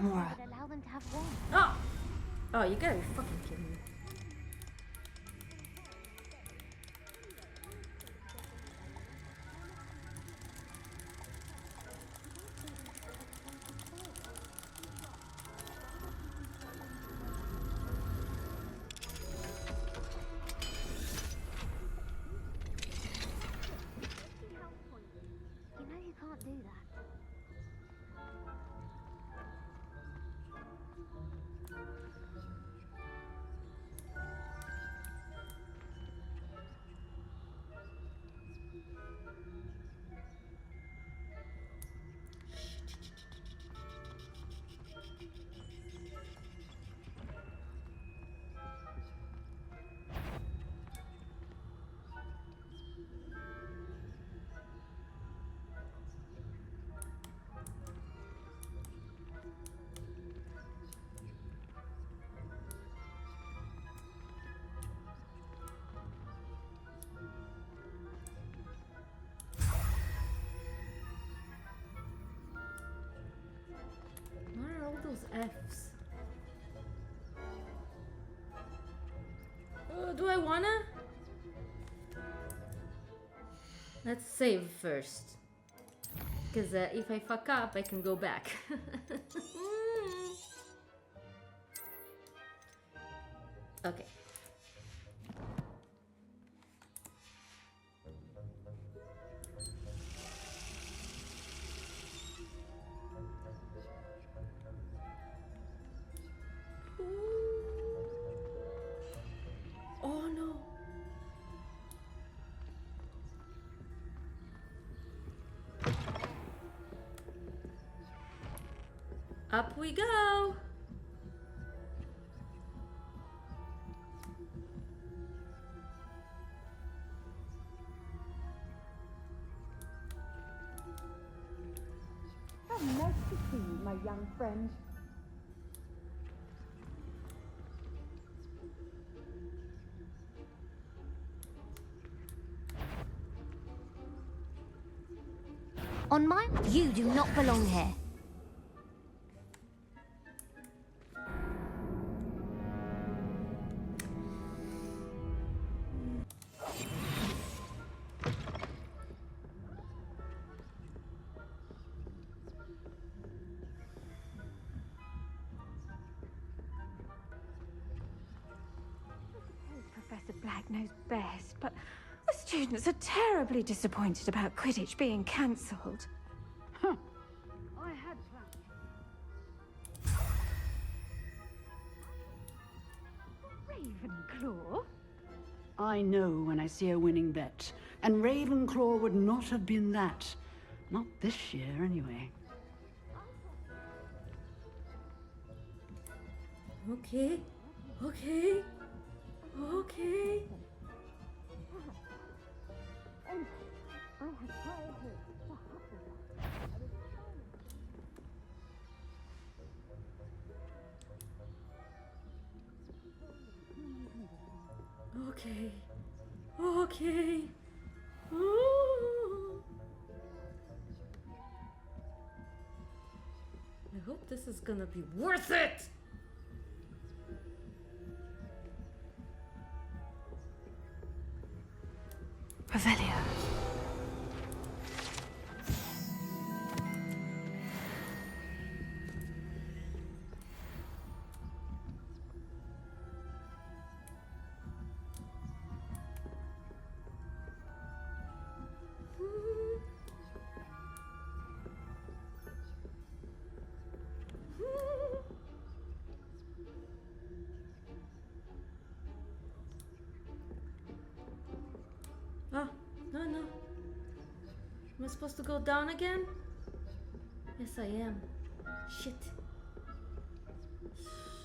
Mora. Allow them to have one. Oh! Oh, you gotta be fucking kidding me. You know you can't do that. What are all those F's? Do I wanna? Let's save first. Because if I fuck up, I can go back. Okay. Oh no. Up we go. How nice to see you, my young friend. On my... You do not belong here. Professor Black knows best, but the students are terribly disappointed about Quidditch being cancelled. Huh. I had plans. Ravenclaw? I know when I see a winning bet, and Ravenclaw would not have been that. Not this year, anyway. Okay. Okay. Okay. Okay. Okay. Ooh. I hope this is gonna be worth it! Revelio. Oh, no. Am I supposed to go down again? Yes, I am. Shit.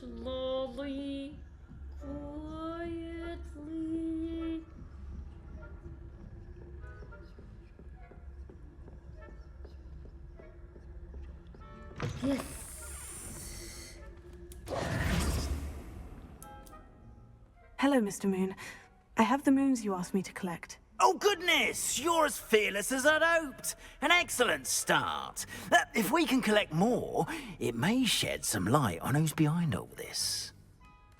Slowly, quietly. Yes. Hello, Mr. Moon. I have the moons you asked me to collect. Oh, goodness! You're as fearless as I'd hoped. An excellent start. If we can collect more, it may shed some light on who's behind all this.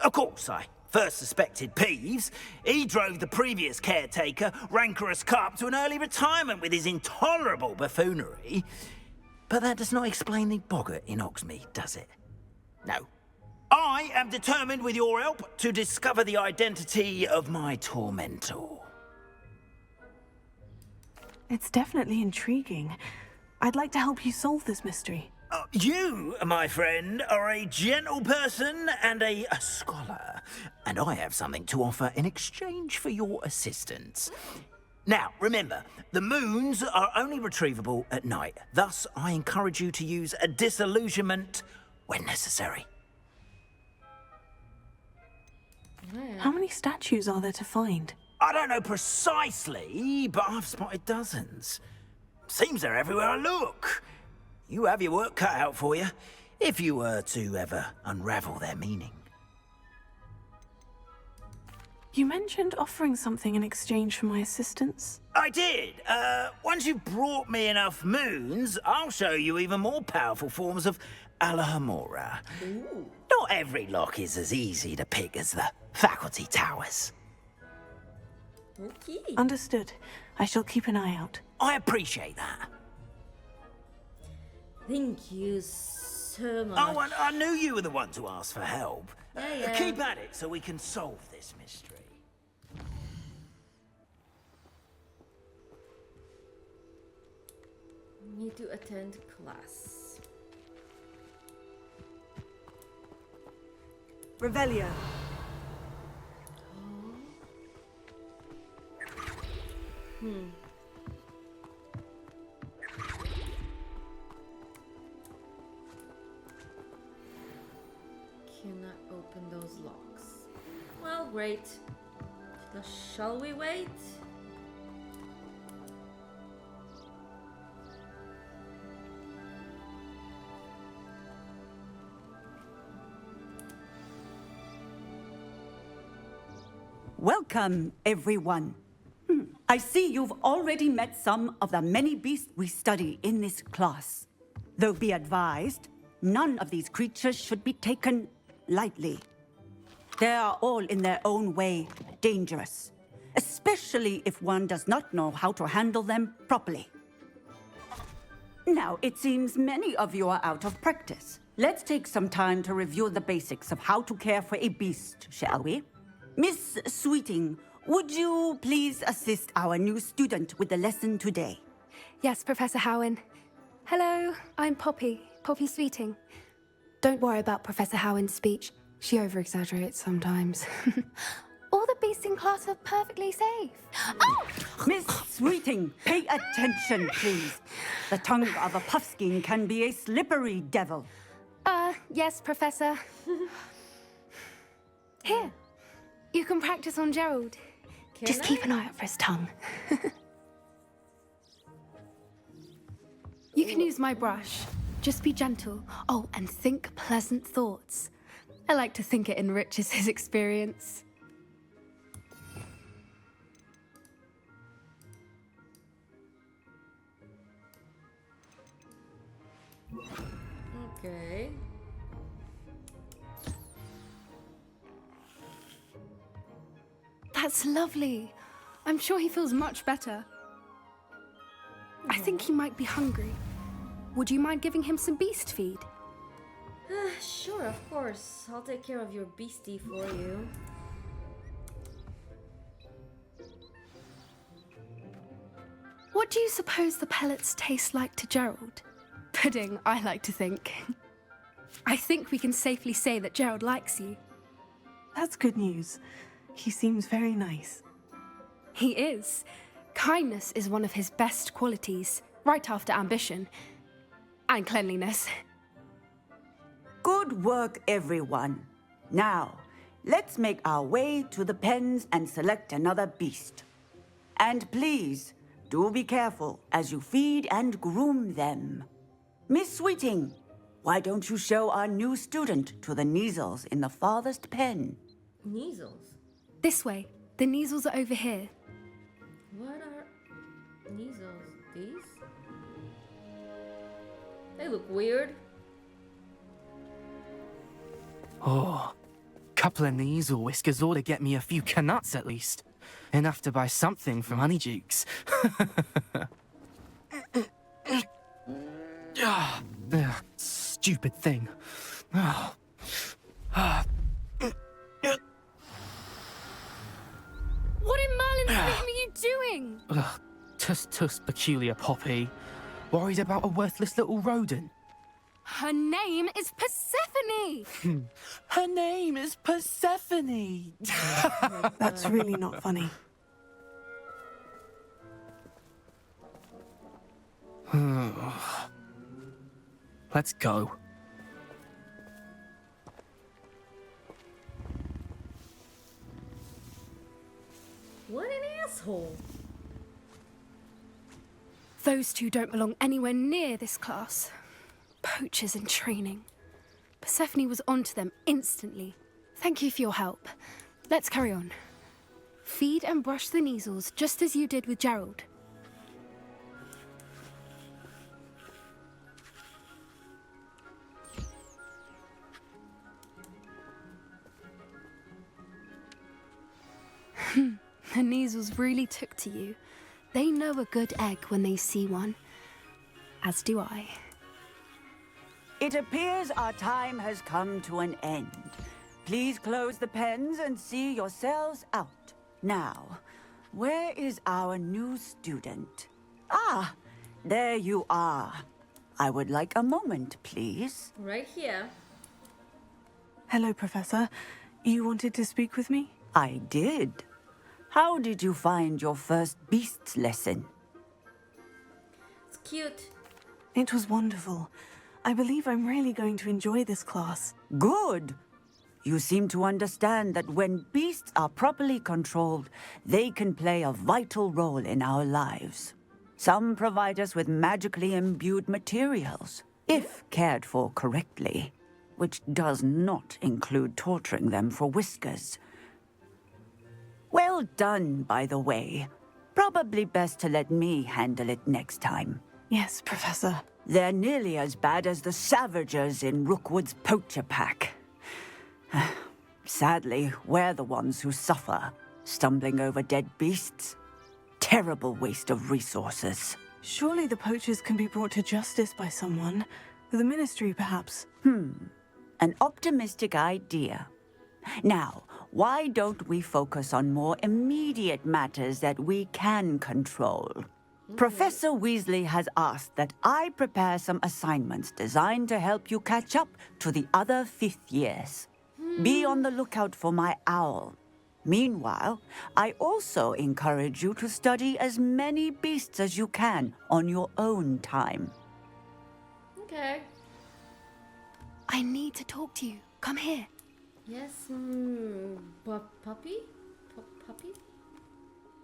Of course, I first suspected Peeves. He drove the previous caretaker, rancorous Carp, to an early retirement with his intolerable buffoonery. But that does not explain the boggart in Hogsmeade, does it? No. I am determined, with your help, to discover the identity of my tormentor. It's definitely intriguing. I'd like to help you solve this mystery. You, my friend, are a gentle person and a scholar, and I have something to offer in exchange for your assistance. Now, remember, the moons are only retrievable at night. Thus, I encourage you to use a disillusionment when necessary. How many statues are there to find? I don't know precisely, but I've spotted dozens. Seems they're everywhere I look. You have your work cut out for you, if you were to ever unravel their meaning. You mentioned offering something in exchange for my assistance. I did. Once you've brought me enough moons, I'll show you even more powerful forms of Alohomora. Not every lock is as easy to pick as the faculty towers. Okay. Understood. I shall keep an eye out. I appreciate that. Thank you so much. Oh, I knew you were the one to ask for help. Yeah. Keep at it so we can solve this mystery. Need to attend class. Revelio. Cannot open those locks. Well, great. Shall we wait? Welcome, everyone. I see you've already met some of the many beasts we study in this class. Though be advised, none of these creatures should be taken lightly. They are all in their own way dangerous, especially if one does not know how to handle them properly. Now, it seems many of you are out of practice. Let's take some time to review the basics of how to care for a beast, shall we? Miss Sweeting, would you please assist our new student with the lesson today? Yes, Professor Howen. Hello, I'm Poppy Sweeting. Don't worry about Professor Howen's speech. She over-exaggerates sometimes. All the beasts in class are perfectly safe. Oh! Miss Sweeting, pay attention, please. The tongue of a Puffskein can be a slippery devil. Yes, Professor. Here, you can practice on Gerald. Just keep an eye out for his tongue. You can use my brush. Just be gentle. Oh, and think pleasant thoughts. I like to think it enriches his experience. Okay. That's lovely. I'm sure he feels much better. I think he might be hungry. Would you mind giving him some beast feed? Sure, of course. I'll take care of your beastie for you. What do you suppose the pellets taste like to Gerald? Pudding, I like to think. I think we can safely say that Gerald likes you. That's good news. He seems very nice. He is. Kindness is one of his best qualities, right after ambition. And cleanliness. Good work, everyone. Now, let's make our way to the pens and select another beast. And please, do be careful as you feed and groom them. Miss Sweeting, why don't you show our new student to the Neasels in the farthest pen? Neasels? This way. The Neasels are over here. What are measles? These? They look weird. Oh, couple of these or whiskers ought to get me a few canuts at least. Enough to buy something from Honeydukes. Stupid thing. Oh. What in Merlin's name are you doing? Tuss peculiar Poppy. Worried about a worthless little rodent. Her name is Persephone! Her name is Persephone! That's really not funny. Let's go. What an asshole. Those two don't belong anywhere near this class. Poachers in training. Persephone was onto them instantly. Thank you for your help. Let's carry on. Feed and brush the measles just as you did with Gerald. The measles really took to you. They know a good egg when they see one. As do I. It appears our time has come to an end. Please close the pens and see yourselves out. Now, where is our new student? Ah, there you are. I would like a moment, please. Right here. Hello, Professor. You wanted to speak with me? I did. How did you find your first beasts lesson? It's cute. It was wonderful. I believe I'm really going to enjoy this class. Good. You seem to understand that when beasts are properly controlled, they can play a vital role in our lives. Some provide us with magically imbued materials, if cared for correctly, which does not include torturing them for whiskers. Well done, by the way. Probably best to let me handle it next time. Yes, Professor. They're nearly as bad as the Savagers in Rookwood's poacher pack. Sadly, we're the ones who suffer, stumbling over dead beasts. Terrible waste of resources. Surely the poachers can be brought to justice by someone. The Ministry, perhaps. An optimistic idea. Now, why don't we focus on more immediate matters that we can control? Professor Weasley has asked that I prepare some assignments designed to help you catch up to the other fifth years. Be on the lookout for my owl. Meanwhile, I also encourage you to study as many beasts as you can on your own time. Okay. I need to talk to you. Come here. Yes, puppy? Puppy?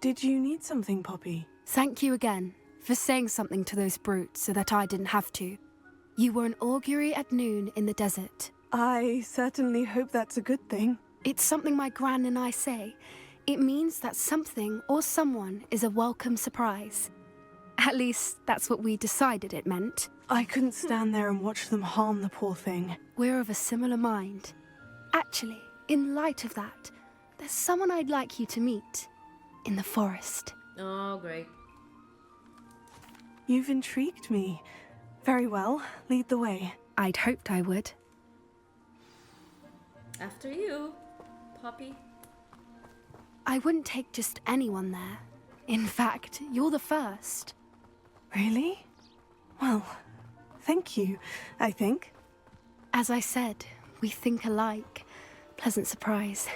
Did you need something, Poppy? Thank you again for saying something to those brutes so that I didn't have to. You were an augury at noon in the desert. I certainly hope that's a good thing. It's something my gran and I say. It means that something or someone is a welcome surprise. At least, that's what we decided it meant. I couldn't stand there and watch them harm the poor thing. We're of a similar mind. Actually, in light of that, there's someone I'd like you to meet. In the forest. Oh, great. You've intrigued me. Very well, lead the way. I'd hoped I would. After you, puppy. I wouldn't take just anyone there. In fact, you're the first. Really? Well, thank you, I think. As I said, we think alike. Pleasant surprise.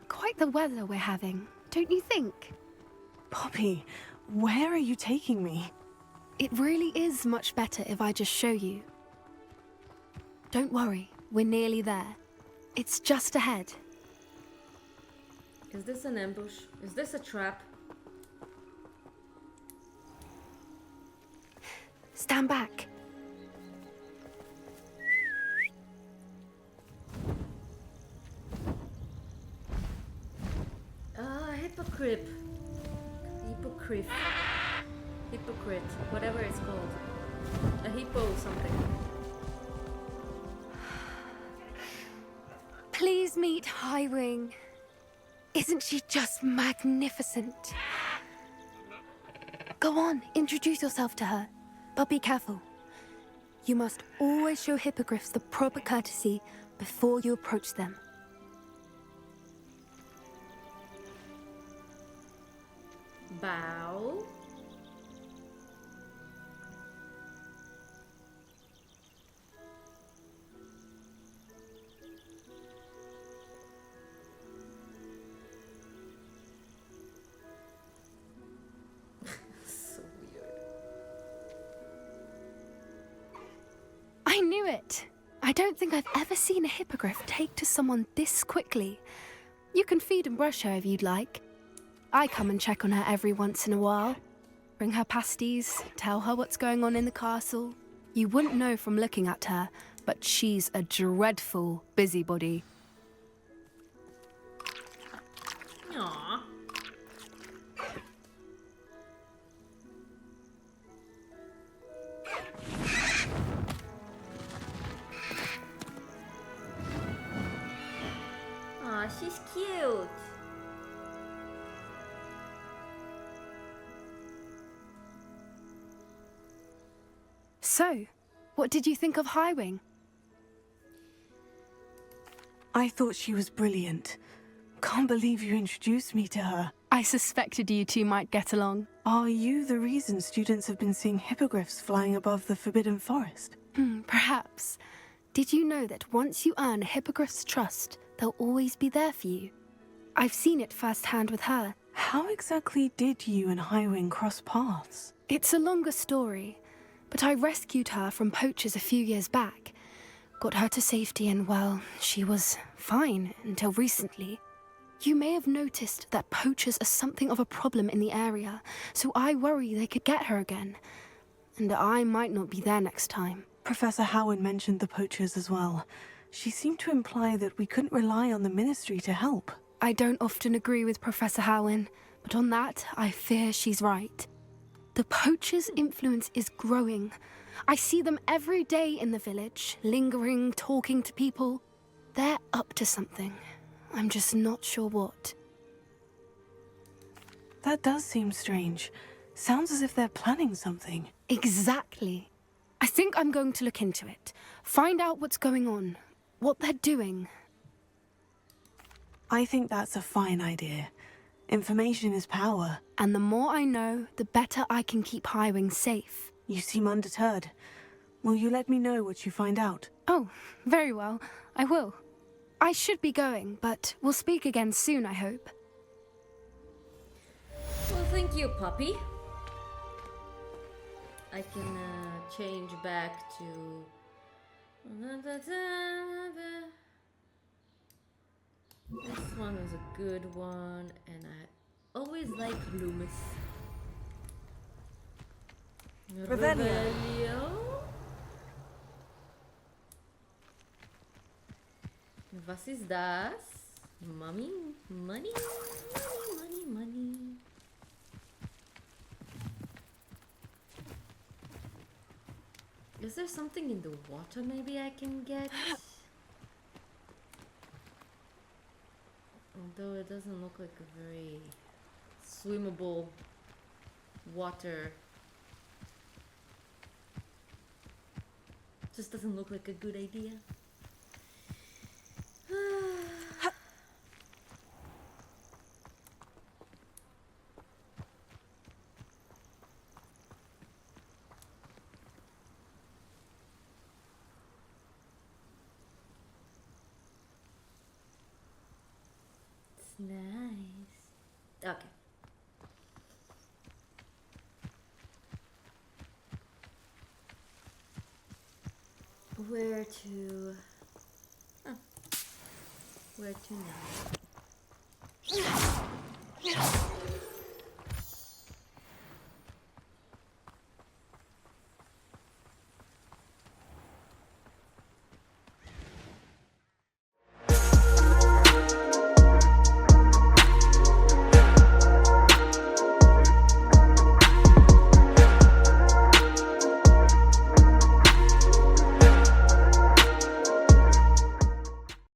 Quite the weather we're having, don't you think? Poppy, where are you taking me? It really is much better if I just show you. Don't worry, we're nearly there. It's just ahead. Is this an ambush? Is this a trap? Stand back. Hippogriff. Hippogriff. Hypocrite. Whatever it's called. A hippo something. Please meet Highwing. Isn't she just magnificent? Go on, introduce yourself to her. But be careful. You must always show hippogriffs the proper courtesy before you approach them. Bow. So weird. I knew it. I don't think I've ever seen a hippogriff take to someone this quickly. You can feed and brush her if you'd like. I come and check on her every once in a while. Bring her pasties, tell her what's going on in the castle. You wouldn't know from looking at her, but she's a dreadful busybody. Aww. Aw, she's cute. So, what did you think of Highwing? I thought she was brilliant. Can't believe you introduced me to her. I suspected you two might get along. Are you the reason students have been seeing hippogriffs flying above the Forbidden Forest? Perhaps. Did you know that once you earn a hippogriff's trust, they'll always be there for you? I've seen it firsthand with her. How exactly did you and Highwing cross paths? It's a longer story, but I rescued her from poachers a few years back. Got her to safety and, well, she was fine until recently. You may have noticed that poachers are something of a problem in the area, so I worry they could get her again. And I might not be there next time. Professor Howard mentioned the poachers as well. She seemed to imply that we couldn't rely on the ministry to help. I don't often agree with Professor Howin, but on that, I fear she's right. The poachers' influence is growing. I see them every day in the village, lingering, talking to people. They're up to something. I'm just not sure what. That does seem strange. Sounds as if they're planning something. Exactly. I think I'm going to look into it. Find out what's going on, what they're doing. I think that's a fine idea. Information is power. And the more I know, the better I can keep Highwing safe. You seem undeterred. Will you let me know what you find out? Oh, very well. I will. I should be going, but we'll speak again soon, I hope. Well, thank you, puppy. I can change back to... This one is a good one, and I always like Loomis. Revelio. Was ist das? Money, money, money, money, money. Is there something in the water maybe I can get? Although it doesn't look like a very swimmable water. Just doesn't look like a good idea. Nice. Okay. Where to? Huh. Where to now?